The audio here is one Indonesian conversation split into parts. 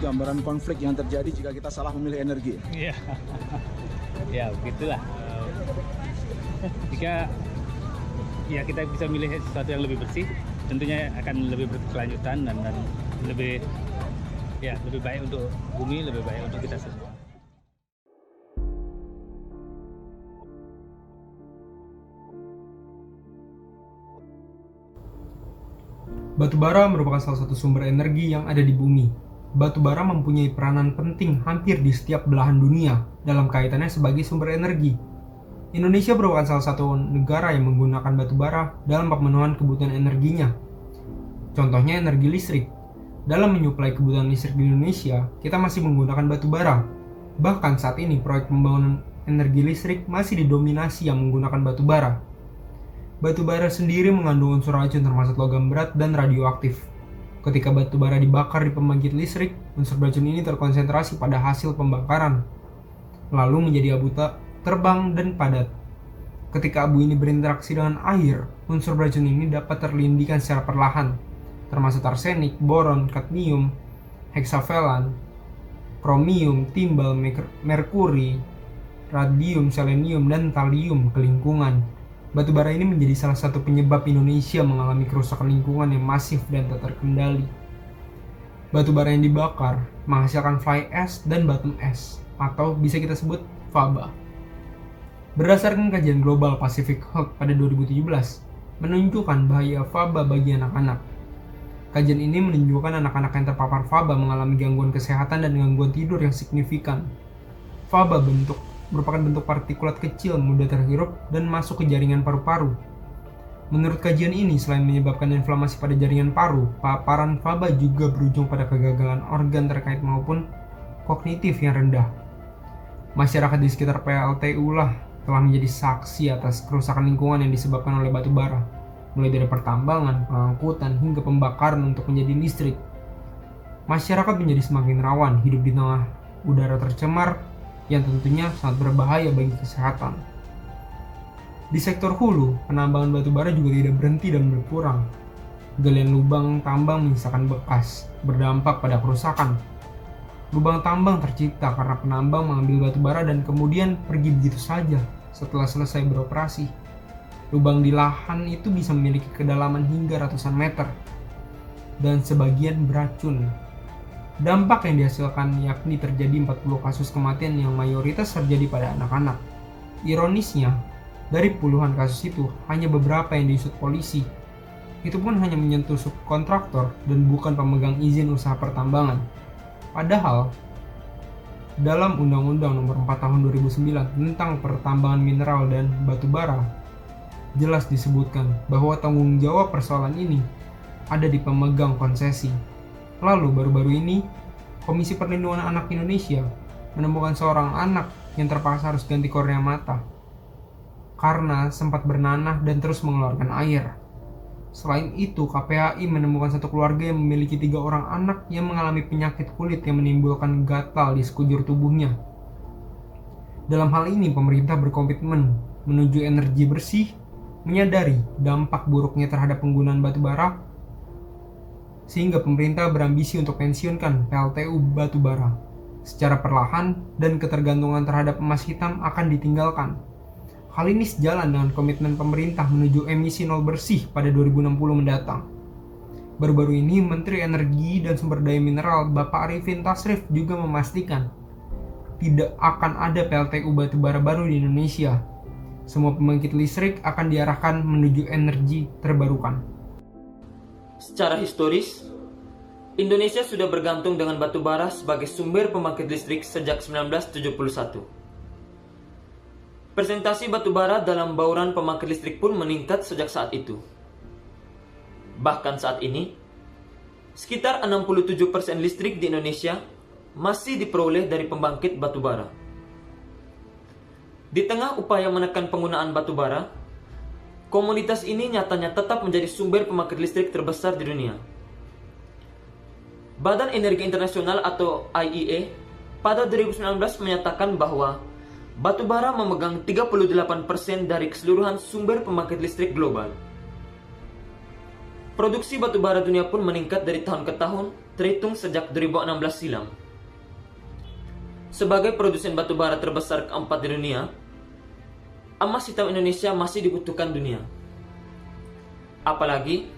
gambaran konflik yang terjadi jika kita salah memilih energi. Iya. Ya, begitulah. Jika ya kita bisa milih sesuatu yang lebih bersih, tentunya akan lebih berkelanjutan dan lebih baik untuk bumi, lebih baik untuk kita semua. Batu bara merupakan salah satu sumber energi yang ada di bumi. Batu bara mempunyai peranan penting hampir di setiap belahan dunia dalam kaitannya sebagai sumber energi. Indonesia merupakan salah satu negara yang menggunakan batu bara dalam pemenuhan kebutuhan energinya. Contohnya energi listrik. Dalam menyuplai kebutuhan listrik di Indonesia, kita masih menggunakan batu bara. Bahkan saat ini proyek pembangunan energi listrik masih didominasi yang menggunakan batu bara. Batu bara sendiri mengandung unsur racun termasuk logam berat dan radioaktif. Ketika batu bara dibakar di pembangkit listrik, unsur racun ini terkonsentrasi pada hasil pembakaran, lalu menjadi abu terbang dan padat. Ketika abu ini berinteraksi dengan air, unsur racun ini dapat terlindikan secara perlahan, termasuk arsenik, boron, kadmium, heksavelan, kromium, timbal, merkuri, radium, selenium, dan talium ke lingkungan. Batu bara ini menjadi salah satu penyebab Indonesia mengalami kerusakan lingkungan yang masif dan tak terkendali. Batu bara yang dibakar menghasilkan fly ash dan bottom ash, atau bisa kita sebut faba. Berdasarkan kajian Global Pacific Health pada 2017, menunjukkan bahaya faba bagi anak-anak. Kajian ini menunjukkan anak-anak yang terpapar faba mengalami gangguan kesehatan dan gangguan tidur yang signifikan. Faba merupakan bentuk partikulat kecil mudah terhirup dan masuk ke jaringan paru-paru. Menurut kajian ini, selain menyebabkan inflamasi pada jaringan paru, paparan faba juga berujung pada kegagalan organ terkait maupun kognitif yang rendah. Masyarakat di sekitar PLTU telah menjadi saksi atas kerusakan lingkungan yang disebabkan oleh batu bara, mulai dari pertambangan, pengangkutan, hingga pembakaran untuk menjadi listrik. Masyarakat menjadi semakin rawan hidup di tengah udara tercemar yang tentunya sangat berbahaya bagi kesehatan. Di sektor hulu, penambangan batu bara juga tidak berhenti dan berkurang. Galian lubang tambang menyisakan bekas, berdampak pada kerusakan. Lubang tambang tercipta karena penambang mengambil batu bara dan kemudian pergi begitu saja setelah selesai beroperasi. Lubang di lahan itu bisa memiliki kedalaman hingga ratusan meter, dan sebagian beracun. Dampak yang dihasilkan yakni terjadi 40 kasus kematian yang mayoritas terjadi pada anak-anak. Ironisnya, dari puluhan kasus itu, hanya beberapa yang diusut polisi. Itu pun hanya menyentuh subkontraktor dan bukan pemegang izin usaha pertambangan. Padahal, dalam Undang-Undang Nomor 4 Tahun 2009 tentang pertambangan mineral dan batu bara, jelas disebutkan bahwa tanggung jawab persoalan ini ada di pemegang konsesi. Lalu baru-baru ini, Komisi Perlindungan Anak Indonesia menemukan seorang anak yang terpaksa harus ganti kornea mata karena sempat bernanah dan terus mengeluarkan air. Selain itu, KPAI menemukan satu keluarga yang memiliki 3 orang anak yang mengalami penyakit kulit yang menimbulkan gatal di sekujur tubuhnya. Dalam hal ini, pemerintah berkomitmen menuju energi bersih, menyadari dampak buruknya terhadap penggunaan batu bara, sehingga pemerintah berambisi untuk pensiunkan PLTU batu bara secara perlahan dan ketergantungan terhadap emas hitam akan ditinggalkan. Hal ini sejalan dengan komitmen pemerintah menuju emisi nol bersih pada 2060 mendatang. Baru-baru ini, Menteri Energi dan Sumber Daya Mineral Bapak Arifin Tasrif juga memastikan tidak akan ada PLTU batu bara baru di Indonesia. Semua pembangkit listrik akan diarahkan menuju energi terbarukan. Secara historis, Indonesia sudah bergantung dengan batu bara sebagai sumber pembangkit listrik sejak 1971. Persentase batu bara dalam bauran pembangkit listrik pun meningkat sejak saat itu. Bahkan saat ini, sekitar 67% listrik di Indonesia masih diperoleh dari pembangkit batu bara. Di tengah upaya menekan penggunaan batu bara, komunitas ini nyatanya tetap menjadi sumber pembangkit listrik terbesar di dunia. Badan Energi Internasional atau IEA pada 2019 menyatakan bahwa batu bara memegang 38% dari keseluruhan sumber pembangkit listrik global. produksi batubara dunia pun meningkat dari tahun ke tahun, terhitung sejak 2016 silam. Sebagai produsen batubara terbesar keempat di dunia, emas hitam Indonesia masih dibutuhkan dunia. Apalagi,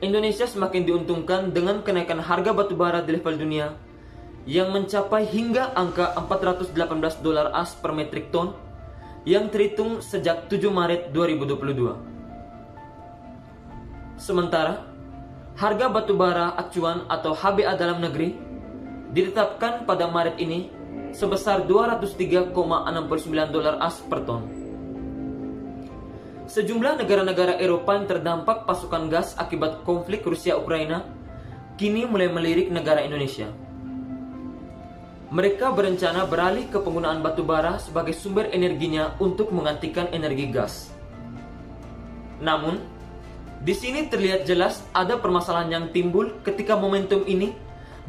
Indonesia semakin diuntungkan dengan kenaikan harga batubara di level dunia yang mencapai hingga angka $418 as per metrik ton yang terhitung sejak 7 Maret 2022. Sementara, harga batubara acuan atau HBA dalam negeri ditetapkan pada Maret ini sebesar $203,69 as per ton. Sejumlah negara-negara Eropa yang terdampak pasokan gas akibat konflik Rusia-Ukraina kini mulai melirik negara Indonesia. Mereka berencana beralih ke penggunaan batubara sebagai sumber energinya untuk menggantikan energi gas. Namun, di sini terlihat jelas ada permasalahan yang timbul ketika momentum ini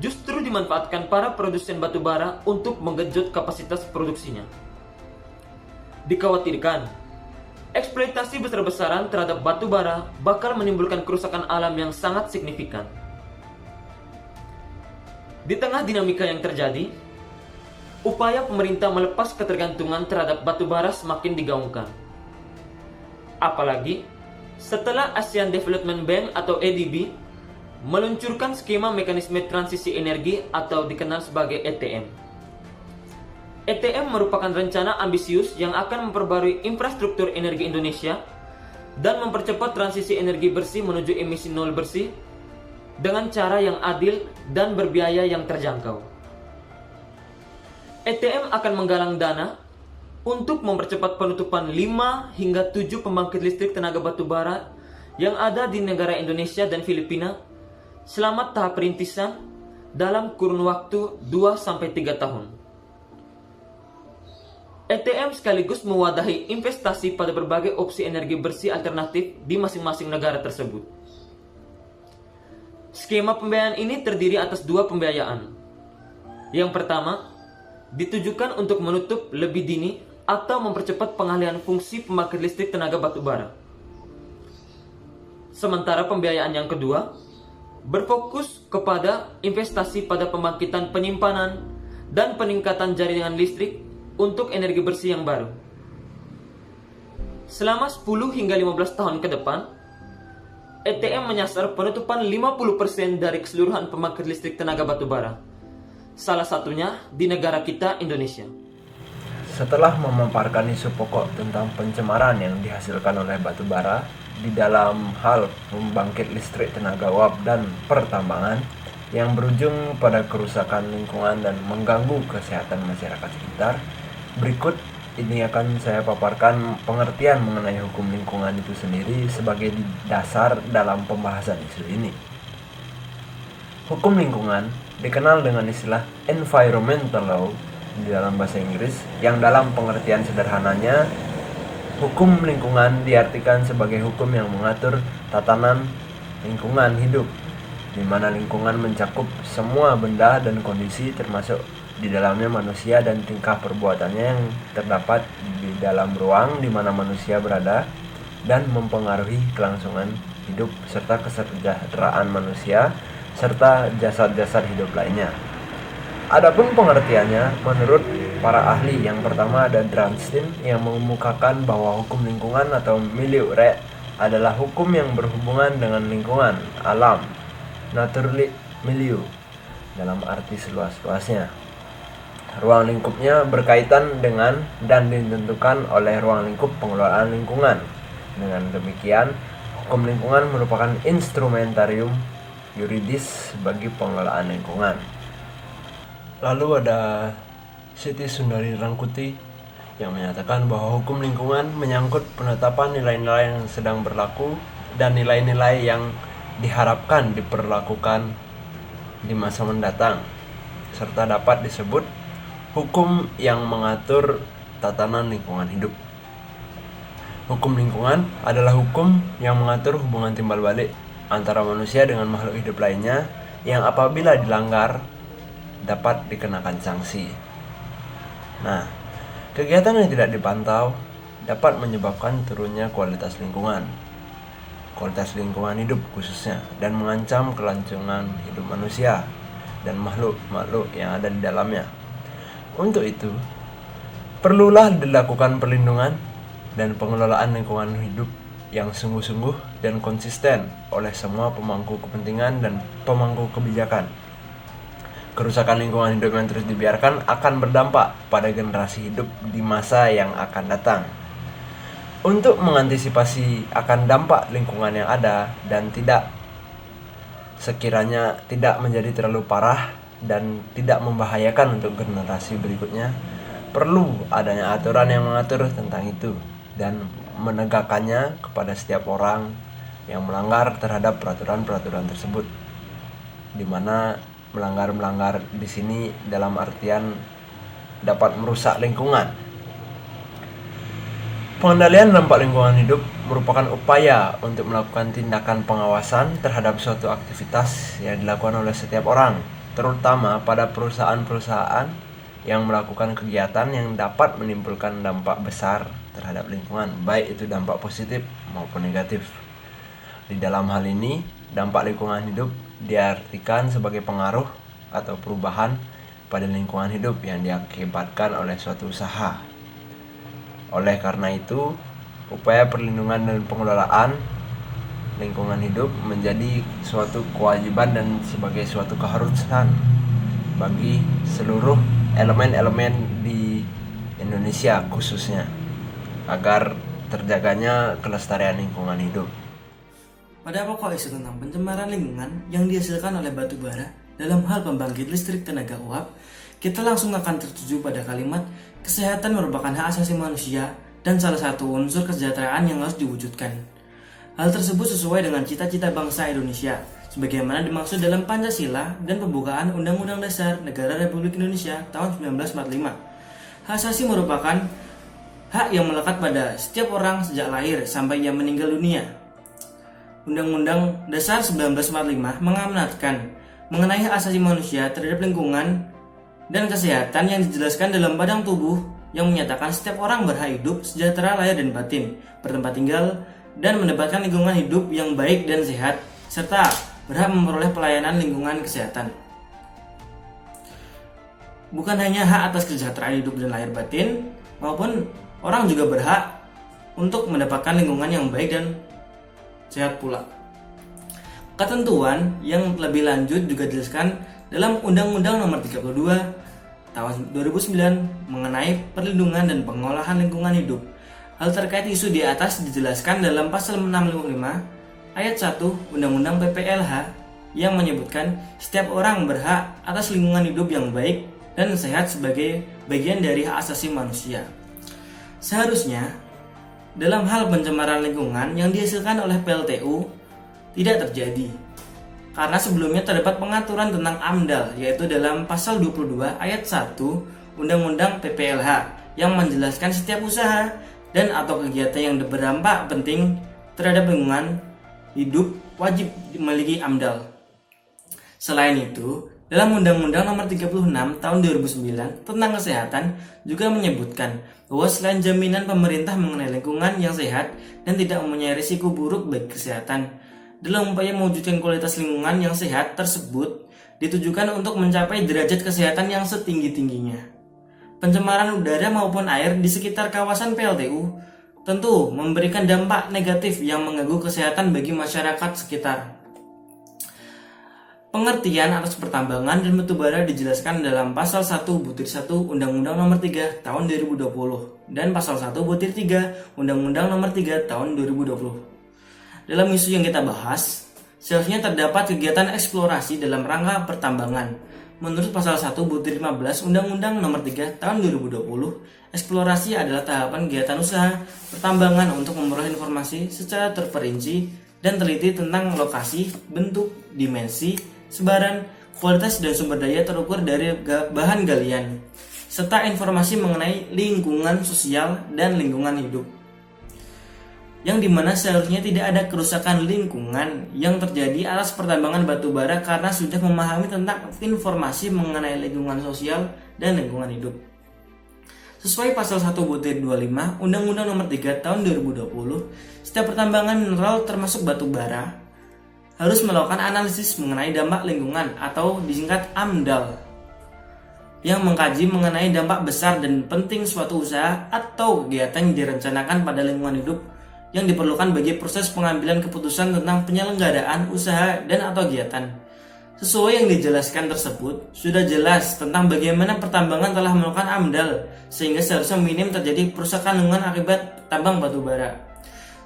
justru dimanfaatkan para produsen batubara untuk menggenjot kapasitas produksinya. Dikhawatirkan, eksploitasi besar-besaran terhadap batubara bakal menimbulkan kerusakan alam yang sangat signifikan. Di tengah dinamika yang terjadi, upaya pemerintah melepas ketergantungan terhadap batubara semakin digaungkan. Apalagi setelah Asian Development Bank atau ADB meluncurkan skema mekanisme transisi energi atau dikenal sebagai ETM. ETM merupakan rencana ambisius yang akan memperbarui infrastruktur energi Indonesia dan mempercepat transisi energi bersih menuju emisi nol bersih dengan cara yang adil dan berbiaya yang terjangkau. ETM akan menggalang dana untuk mempercepat penutupan 5 hingga 7 pembangkit listrik tenaga batubara yang ada di negara Indonesia dan Filipina selama tahap perintisan dalam kurun waktu 2-3 tahun. ETM sekaligus mewadahi investasi pada berbagai opsi energi bersih alternatif di masing-masing negara tersebut. Skema pembiayaan ini terdiri atas 2 pembiayaan. Yang pertama, ditujukan untuk menutup lebih dini atau mempercepat pengalihan fungsi pembangkit listrik tenaga batubara. Sementara pembiayaan yang kedua berfokus kepada investasi pada pembangkitan penyimpanan dan peningkatan jaringan listrik untuk energi bersih yang baru. Selama 10 hingga 15 tahun ke depan, ETM menyasar penutupan 50% dari keseluruhan pembangkit listrik tenaga batubara. Salah satunya di negara kita, Indonesia. Setelah memaparkan isu pokok tentang pencemaran yang dihasilkan oleh batubara di dalam hal pembangkit listrik tenaga uap dan pertambangan yang berujung pada kerusakan lingkungan dan mengganggu kesehatan masyarakat sekitar, berikut ini akan saya paparkan pengertian mengenai hukum lingkungan itu sendiri sebagai dasar dalam pembahasan isu ini. Hukum lingkungan dikenal dengan istilah environmental law di dalam bahasa Inggris, yang dalam pengertian sederhananya, hukum lingkungan diartikan sebagai hukum yang mengatur tatanan lingkungan hidup, di mana lingkungan mencakup semua benda dan kondisi termasuk di dalamnya manusia dan tingkah perbuatannya yang terdapat di dalam ruang di mana manusia berada dan mempengaruhi kelangsungan hidup serta kesejahteraan manusia serta jasad-jasad hidup lainnya. Adapun pengertiannya menurut para ahli, yang pertama ada Drunstein yang mengemukakan bahwa hukum lingkungan atau milieu re adalah hukum yang berhubungan dengan lingkungan, alam, naturally milieu dalam arti seluas-luasnya. Ruang lingkupnya berkaitan dengan dan ditentukan oleh ruang lingkup pengelolaan lingkungan. Dengan demikian, hukum lingkungan merupakan instrumentarium yuridis bagi pengelolaan lingkungan. Lalu ada Siti Sundari Rangkuti yang menyatakan bahwa hukum lingkungan menyangkut penetapan nilai-nilai yang sedang berlaku dan nilai-nilai yang diharapkan diperlakukan di masa mendatang, serta dapat disebut hukum yang mengatur tatanan lingkungan hidup. Hukum lingkungan adalah hukum yang mengatur hubungan timbal balik antara manusia dengan makhluk hidup lainnya yang apabila dilanggar dapat dikenakan sanksi. Nah, kegiatan yang tidak dipantau dapat menyebabkan turunnya kualitas lingkungan. kualitas lingkungan hidup khususnya, dan mengancam kelangsungan hidup manusia dan makhluk-makhluk yang ada di dalamnya. Untuk itu, perlulah dilakukan perlindungan dan pengelolaan lingkungan hidup yang sungguh-sungguh dan konsisten oleh semua pemangku kepentingan dan pemangku kebijakan. Kerusakan lingkungan hidup yang terus dibiarkan akan berdampak pada generasi hidup di masa yang akan datang. Untuk mengantisipasi akan dampak lingkungan yang ada dan sekiranya tidak menjadi terlalu parah dan tidak membahayakan untuk generasi berikutnya, perlu adanya aturan yang mengatur tentang itu dan menegakkannya kepada setiap orang yang melanggar terhadap peraturan-peraturan tersebut. Di mana melanggar di sini dalam artian dapat merusak lingkungan. Pengendalian dampak lingkungan hidup merupakan upaya untuk melakukan tindakan pengawasan terhadap suatu aktivitas yang dilakukan oleh setiap orang, terutama pada perusahaan-perusahaan yang melakukan kegiatan yang dapat menimbulkan dampak besar terhadap lingkungan, baik itu dampak positif maupun negatif. Di dalam hal ini, dampak lingkungan hidup diartikan sebagai pengaruh atau perubahan pada lingkungan hidup yang diakibatkan oleh suatu usaha. Oleh karena itu, upaya perlindungan dan pengelolaan lingkungan hidup menjadi suatu kewajiban dan sebagai suatu keharusan bagi seluruh elemen-elemen di Indonesia khususnya, agar terjaganya kelestarian lingkungan hidup. Pada pokok isu tentang pencemaran lingkungan yang dihasilkan oleh batu bara dalam hal pembangkit listrik tenaga uap, kita langsung akan tertuju pada kalimat kesehatan merupakan hak asasi manusia dan salah satu unsur kesejahteraan yang harus diwujudkan. Hal tersebut sesuai dengan cita-cita bangsa Indonesia, sebagaimana dimaksud dalam Pancasila dan pembukaan Undang-Undang Dasar Negara Republik Indonesia tahun 1945. Hak asasi merupakan hak yang melekat pada setiap orang sejak lahir sampai ia meninggal dunia. Undang-Undang Dasar 1945 mengamanatkan mengenai hak asasi manusia terhadap lingkungan dan kesehatan yang dijelaskan dalam Padang Tubuh yang menyatakan setiap orang berhak hidup sejahtera lahir dan batin, bertempat tinggal, dan mendapatkan lingkungan hidup yang baik dan sehat, serta berhak memperoleh pelayanan lingkungan kesehatan. Bukan hanya hak atas kesejahteraan hidup dan lahir batin, maupun orang juga berhak untuk mendapatkan lingkungan yang baik dan sehat pula. Ketentuan yang lebih lanjut juga dijelaskan dalam Undang-Undang Nomor 32 Tahun 2009 mengenai perlindungan dan pengolahan lingkungan hidup. Hal terkait isu di atas dijelaskan dalam Pasal 655 Ayat 1 Undang-Undang PPLH yang menyebutkan setiap orang berhak atas lingkungan hidup yang baik dan sehat sebagai bagian dari hak asasi manusia. Seharusnya dalam hal pencemaran lingkungan yang dihasilkan oleh PLTU tidak terjadi, karena sebelumnya terdapat pengaturan tentang AMDAL, yaitu dalam Pasal 22 Ayat 1 Undang-Undang PPLH yang menjelaskan setiap usaha dan atau kegiatan yang berdampak penting terhadap lingkungan hidup wajib memiliki AMDAL. Selain itu, dalam Undang-Undang Nomor 36 Tahun 2009 tentang Kesehatan juga menyebutkan bahwa selain jaminan pemerintah mengenai lingkungan yang sehat dan tidak mempunyai risiko buruk bagi kesehatan, dalam upaya mewujudkan kualitas lingkungan yang sehat tersebut ditujukan untuk mencapai derajat kesehatan yang setinggi-tingginya. Pencemaran udara maupun air di sekitar kawasan PLTU tentu memberikan dampak negatif yang mengganggu kesehatan bagi masyarakat sekitar. Pengertian atas pertambangan dan batubara dijelaskan dalam Pasal 1 Butir 1 Undang-Undang Nomor 3 Tahun 2020 dan Pasal 1 Butir 3 Undang-Undang Nomor 3 Tahun 2020. Dalam isu yang kita bahas, seharusnya terdapat kegiatan eksplorasi dalam rangka pertambangan. Menurut Pasal 1 Butir 15 Undang-Undang Nomor 3 Tahun 2020, eksplorasi adalah tahapan kegiatan usaha pertambangan untuk memperoleh informasi secara terperinci dan teliti tentang lokasi, bentuk, dimensi, sebaran, kualitas dan sumber daya terukur dari bahan galian, serta informasi mengenai lingkungan sosial dan lingkungan hidup. Yang dimana seharusnya tidak ada kerusakan lingkungan yang terjadi atas pertambangan batu bara karena sudah memahami tentang informasi mengenai lingkungan sosial dan lingkungan hidup. Sesuai pasal 1 butir 25 Undang-Undang Nomor 3 Tahun 2020, setiap pertambangan mineral termasuk batu bara harus melakukan analisis mengenai dampak lingkungan atau disingkat AMDAL, yang mengkaji mengenai dampak besar dan penting suatu usaha atau kegiatan yang direncanakan pada lingkungan hidup yang diperlukan bagi proses pengambilan keputusan tentang penyelenggaraan usaha dan atau kegiatan. Sesuai yang dijelaskan tersebut, sudah jelas tentang bagaimana pertambangan telah melakukan AMDAL, sehingga seharusnya minim terjadi perusakan lingkungan akibat tambang batu bara.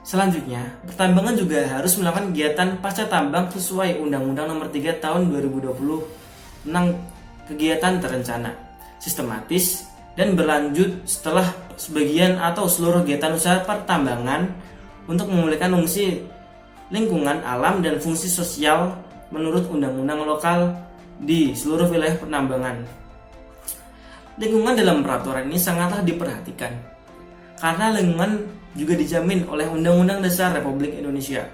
Selanjutnya, pertambangan juga harus melakukan kegiatan pasca tambang sesuai Undang-Undang Nomor 3 Tahun 2020 tentang kegiatan terencana, sistematis, dan berlanjut setelah sebagian atau seluruh kegiatan usaha pertambangan untuk memulihkan fungsi lingkungan alam dan fungsi sosial menurut undang-undang lokal di seluruh wilayah penambangan. Lingkungan dalam peraturan ini sangatlah diperhatikan karena lingkungan juga dijamin oleh Undang-Undang Dasar Republik Indonesia.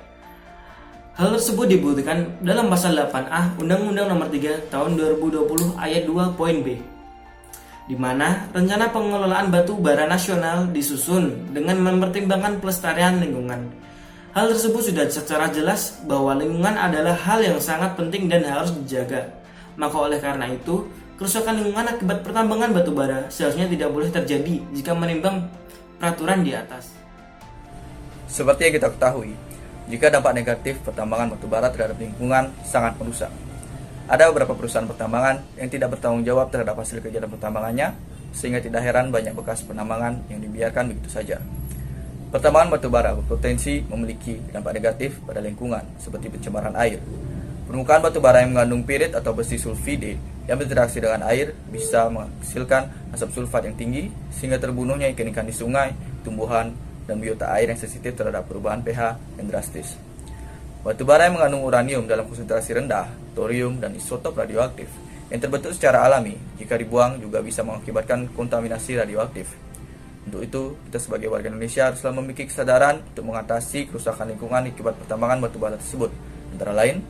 Hal tersebut dibuktikan dalam pasal 8A Undang-Undang Nomor 3 Tahun 2020 ayat 2 poin B, di mana rencana pengelolaan batu bara nasional disusun dengan mempertimbangkan pelestarian lingkungan. Hal tersebut sudah secara jelas bahwa lingkungan adalah hal yang sangat penting dan harus dijaga. Maka oleh karena itu, kerusakan lingkungan akibat pertambangan batu bara seharusnya tidak boleh terjadi jika menimbang peraturan di atas. Seperti yang kita ketahui, jika dampak negatif pertambangan batu bara terhadap lingkungan sangat merusak. Ada beberapa perusahaan pertambangan yang tidak bertanggung jawab terhadap hasil kegiatan pertambangannya, sehingga tidak heran banyak bekas penambangan yang dibiarkan begitu saja. Pertambangan batu bara berpotensi memiliki dampak negatif pada lingkungan, seperti pencemaran air. Permukaan batu bara yang mengandung pirit atau besi sulfide yang berinteraksi dengan air bisa menghasilkan asap sulfat yang tinggi, sehingga terbunuhnya ikan-ikan di sungai, tumbuhan, dan biota air yang sensitif terhadap perubahan pH yang drastis. Batu bara yang mengandung uranium dalam konsentrasi rendah, thorium, dan isotop radioaktif yang terbentuk secara alami, jika dibuang juga bisa mengakibatkan kontaminasi radioaktif. Untuk itu, kita sebagai warga Indonesia haruslah memiliki kesadaran untuk mengatasi kerusakan lingkungan akibat pertambangan batu bara tersebut. Antara lain,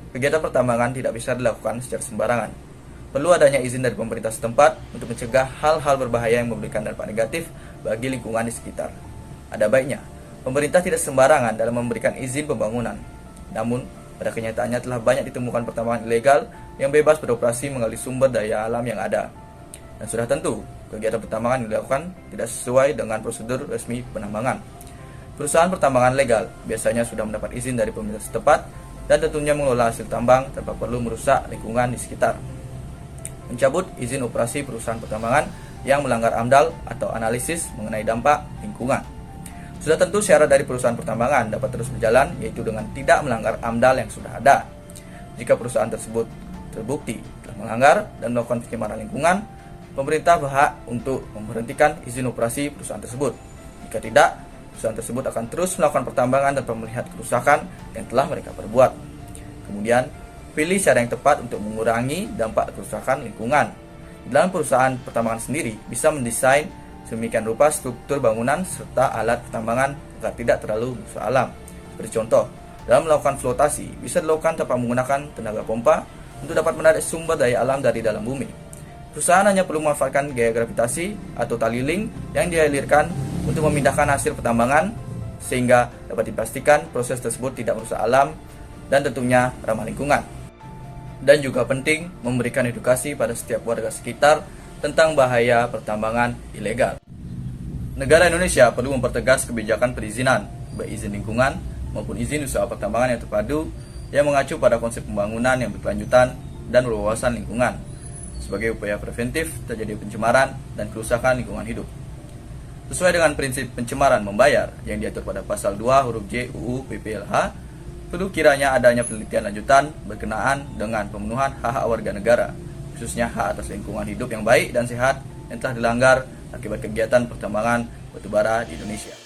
kegiatan pertambangan tidak bisa dilakukan secara sembarangan. Perlu adanya izin dari pemerintah setempat untuk mencegah hal-hal berbahaya yang memberikan dampak negatif bagi lingkungan di sekitar. Ada baiknya, pemerintah tidak sembarangan dalam memberikan izin pembangunan. Namun, pada kenyataannya telah banyak ditemukan pertambangan ilegal yang bebas beroperasi menggali sumber daya alam yang ada. Dan sudah tentu, kegiatan pertambangan yang dilakukan tidak sesuai dengan prosedur resmi penambangan. Perusahaan pertambangan legal biasanya sudah mendapat izin dari pemerintah setempat dan tentunya mengelola hasil tambang tanpa perlu merusak lingkungan di sekitar. Mencabut izin operasi perusahaan pertambangan yang melanggar AMDAL atau analisis mengenai dampak lingkungan. Sudah tentu syarat dari perusahaan pertambangan dapat terus berjalan, yaitu dengan tidak melanggar AMDAL yang sudah ada. Jika perusahaan tersebut terbukti telah melanggar dan melakukan pencemaran lingkungan, pemerintah berhak untuk memberhentikan izin operasi perusahaan tersebut. Jika tidak, perusahaan tersebut akan terus melakukan pertambangan tanpa melihat kerusakan yang telah mereka perbuat. Kemudian, pilih cara yang tepat untuk mengurangi dampak kerusakan lingkungan. Dalam perusahaan pertambangan sendiri bisa mendesain sedemikian rupa struktur bangunan serta alat pertambangan agar tidak terlalu merusak alam. Seperti contoh, dalam melakukan flotasi bisa dilakukan tanpa menggunakan tenaga pompa untuk dapat menarik sumber daya alam dari dalam bumi. Perusahaan hanya perlu memanfaatkan gaya gravitasi atau tali link yang dialirkan untuk memindahkan hasil pertambangan, sehingga dapat dipastikan proses tersebut tidak merusak alam dan tentunya ramah lingkungan. Dan juga penting memberikan edukasi pada setiap warga sekitar tentang bahaya pertambangan ilegal. Negara Indonesia perlu mempertegas kebijakan perizinan, baik izin lingkungan maupun izin usaha pertambangan yang terpadu yang mengacu pada konsep pembangunan yang berkelanjutan dan berwawasan lingkungan, sebagai upaya preventif terjadi pencemaran dan kerusakan lingkungan hidup. Sesuai dengan prinsip pencemaran membayar yang diatur pada pasal 2 huruf J UU PPLH, perlu kiranya adanya penelitian lanjutan berkenaan dengan pemenuhan hak-hak warga negara, khususnya hak atas lingkungan hidup yang baik dan sehat yang telah dilanggar akibat kegiatan pertambangan batubara di Indonesia.